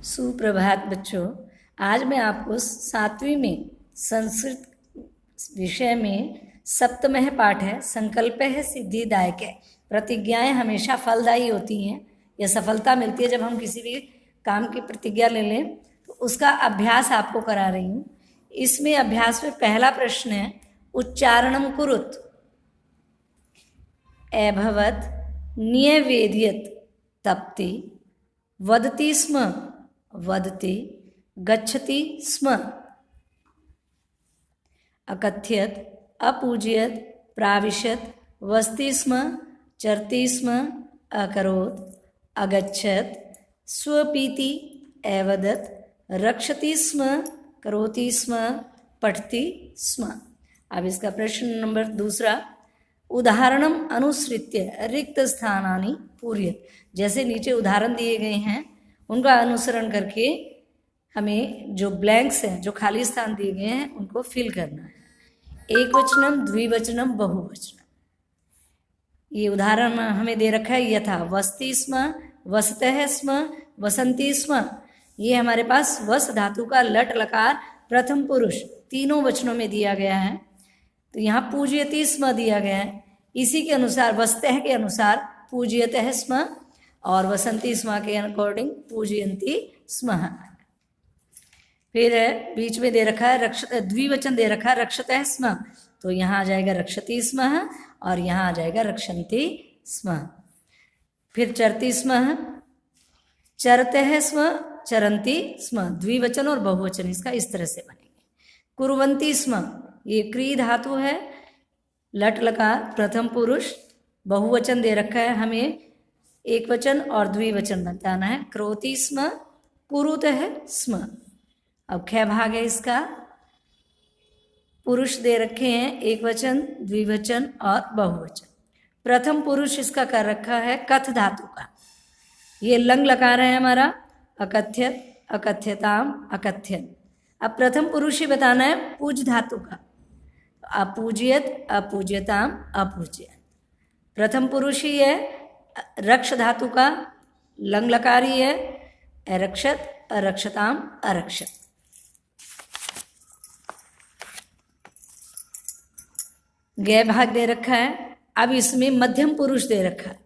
सुप्रभात बच्चों। आज मैं आपको 7वीं में संस्कृत विषय में सप्तमः पाठ है संकल्प है सिद्धिदायक है। प्रतिज्ञाएं हमेशा फलदायी होती हैं। यह सफलता मिलती है जब हम किसी भी काम की प्रतिज्ञा ले लें। तो उसका अभ्यास आपको करा रही हूँ। इसमें अभ्यास में पहला प्रश्न है उच्चारणम कुरुत एभवत न्यवेद्यत तप्ति वदति स्म वदति गच्छति स्म अकथ्यत अपूज्यत प्राविशत वसति स्म चरति स्म अकरोत् अगच्छत स्वपीति एवदत रक्षति स्म करोति स्म पठति स्म। अब इसका प्रश्न नंबर दूसरा, उदाहरणम अनुसृत्य रिक्त स्थानानि पूर्यत। जैसे नीचे उदाहरण दिए गए हैं उनका अनुसरण करके हमें जो ब्लैंक्स हैं, जो खाली स्थान दिए गए हैं, उनको फिल करना है। एक वचनम द्विवचनम बहुवचनम। ये उदाहरण हमें दे रखा है यथा वसति स्म वसतः स्म वसंती स्म। ये हमारे पास वस धातु का लट लकार प्रथम पुरुष तीनों वचनों में दिया गया है। तो यहाँ पूज्यति स्म दिया गया है। इसी के अनुसार वसतः के अनुसार पूज्यतः स्म और वसंती स्म के अकॉर्डिंग पूजयंती स्म। फिर बीच में दे रखा है द्विवचन दे रखा है रक्षतः स्म। तो यहाँ आ जाएगा रक्षति स्म और यहाँ आ जाएगा रक्षन्ति स्म। फिर चरति स्म चरतः स्म चरन्ति स्म। द्विवचन और बहुवचन इसका इस तरह से बनेंगे। कुर्वन्ति स्म, ये क्री धातु है, लट लकार प्रथम पुरुष, बहुवचन दे रखा है हमें, एक वचन और द्विवचन बताना है। करोति स्म कुरुतः स्म। अब ख भाग है इसका, पुरुष दे रखे हैं एक वचन द्विवचन और बहुवचन। प्रथम पुरुष इसका कर रखा है कथ धातु का। ये लंग लकार है हमारा, अकथ्यत अकथ्यताम अकथ्यन। अब प्रथम पुरुष ही बताना है पूज धातु का, अपूज्यत अपूज्यताम अपूज्यत। प्रथम पुरुष ही है रक्ष धातु का, लंग लकारी है, अरक्षत अरक्षताम अरक्षत। गै भाग दे रखा है। अब इसमें मध्यम पुरुष दे रखा है,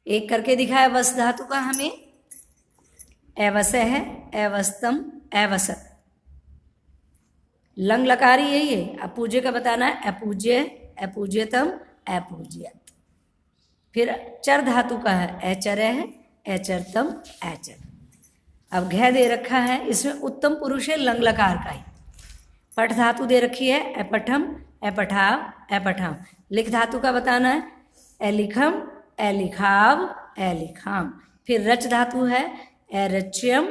एक करके दिखाया वस धातु का हमें, एवस है एवस्तम एवसत। लंग लकारी यही है। अपूज्य का बताना है अपूज्य अपूज्यतम अपूज्यत। फिर चर धातु का है ऐचर है ऐचरतम ऐचर। अब घ दे रखा है, इसमें उत्तम पुरुष है लंग लकार का ही। पठ धातु दे रखी है अपठम अपठाव अपठाम। लिख धातु का बताना है एलिखम एलिखाव एलिखाम। फिर रच धातु है एरच्यम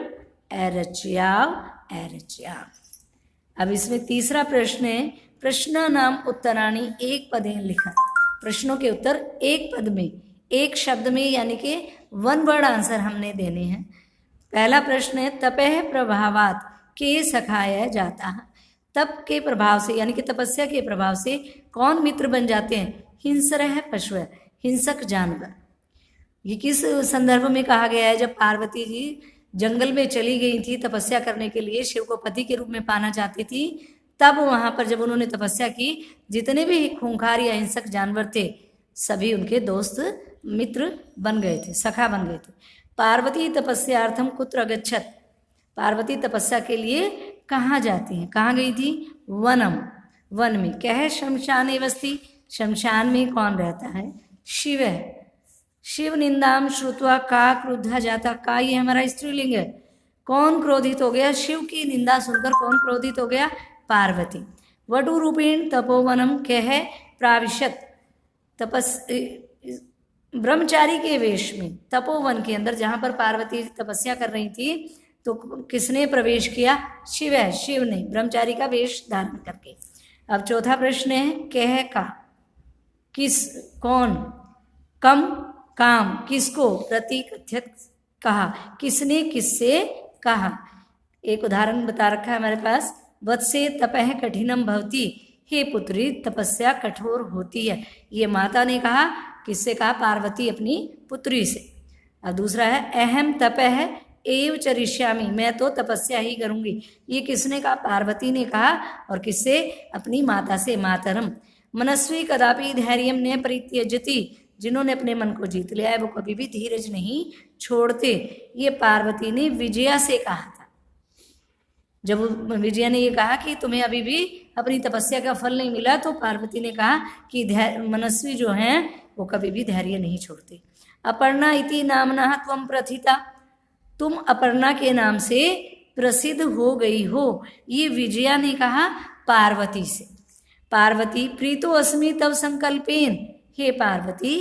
एरच्याव एरच्याम। अब इसमें तीसरा प्रश्न है प्रश्न नाम उत्तराणी एक पदेन लिखा। प्रश्नों के उत्तर एक पद में, एक शब्द में, यानी कि वन वर्ड आंसर हमने देने हैं। पहला प्रश्न है तपह प्रभावात के सखाया जाता है। तप के प्रभाव से यानी कि तपस्या के प्रभाव से कौन मित्र बन जाते हैं? हिंसरह पशु, हिंसक जानवर। ये किस संदर्भ में कहा गया है? जब पार्वती जी जंगल में चली गई थी तपस्या करने के लिए, शिव को पति के रूप में पाना चाहती थी, तब वहां पर जब उन्होंने तपस्या की, जितने भी खूंखार या हिंसक जानवर थे सभी उनके दोस्त मित्र बन गए थे, सखा बन गए थे। पार्वती तपस्यार्थम कुत्र अगच्छत। पार्वती तपस्या के लिए कहाँ जाती हैं? कहाँ गई थी? वनम, वन में। क्या है? शमशान वस्ती। शमशान में कौन रहता है? शिव है। शिव निंदाम श्रुत्वा का क्रुद्धा जाता। का ये हमारा स्त्रीलिंग है। कौन क्रोधित हो गया? शिव की निंदा सुनकर कौन क्रोधित हो गया? पार्वती। वटु रूपेण तपोवनम क्या है? प्राविशत। ब्रह्मचारी के वेश में तपोवन के अंदर जहाँ पर पार्वती तपस्या कर रही थी, तो किसने प्रवेश किया? शिव है। शिव ने ब्रह्मचारी का वेश धारण करके। अब चौथा प्रश्न है कह का, किस, कौन, कम, काम, किसको, प्रति, कथ्यत, कहा, किसने किससे कहा। एक उदाहरण बता रखा है हमारे पास, वत्से तपह कठिनम भवती। हे पुत्री तपस्या कठोर होती है। ये माता ने कहा, किससे कहा? पार्वती अपनी पुत्री से। अब दूसरा है अहम तपह एव चरिष्यामि, मैं तो तपस्या ही करूंगी। ये किसने कहा? पार्वती ने कहा। और किससे? अपनी माता से, मातरम। मनस्वी कदापि धैर्यम न परित्यजति, जिन्होंने अपने मन को जीत लिया है वो कभी भी धीरज नहीं छोड़ते। ये पार्वती ने विजया से कहा था। जब विजया ने ये कहा कि तुम्हें अभी भी अपनी तपस्या का फल नहीं मिला, तो पार्वती ने कहा कि मनस्वी जो हैं वो कभी भी धैर्य नहीं छोड़ते। अपर्णा इति नामना त्वं प्रथिता, तुम अपर्णा के नाम से प्रसिद्ध हो गई हो। ये विजया ने कहा पार्वती से। पार्वती प्रीतो अस्मि तव संकल्पेन, हे पार्वती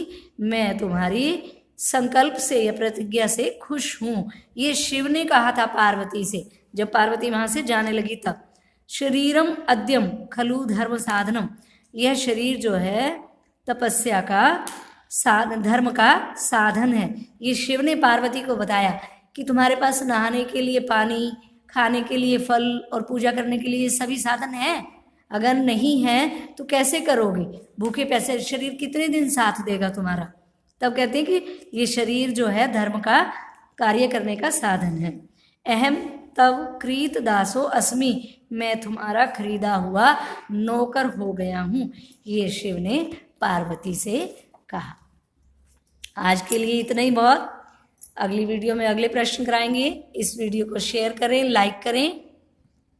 मैं तुम्हारी संकल्प से या प्रतिज्ञा से खुश हूँ। ये शिव ने कहा था पार्वती से जब पार्वती वहां से जाने लगी तब। शरीरम अद्यम खलु धर्म साधनम, यह शरीर जो है तपस्या का धर्म का साधन है। ये शिव ने पार्वती को बताया कि तुम्हारे पास नहाने के लिए पानी, खाने के लिए फल और पूजा करने के लिए सभी साधन है। अगर नहीं है तो कैसे करोगे? भूखे पैसे शरीर कितने दिन साथ देगा तुम्हारा? तब कहते हैं कि ये शरीर जो है धर्म का कार्य करने का साधन है। अहम तव क्रीत दासो अस्मि, मैं तुम्हारा खरीदा हुआ नौकर हो गया हूँ। ये शिव ने पार्वती से कहा। आज के लिए इतना ही बहुत। अगली वीडियो में अगले प्रश्न कराएंगे। इस वीडियो को शेयर करें, लाइक करें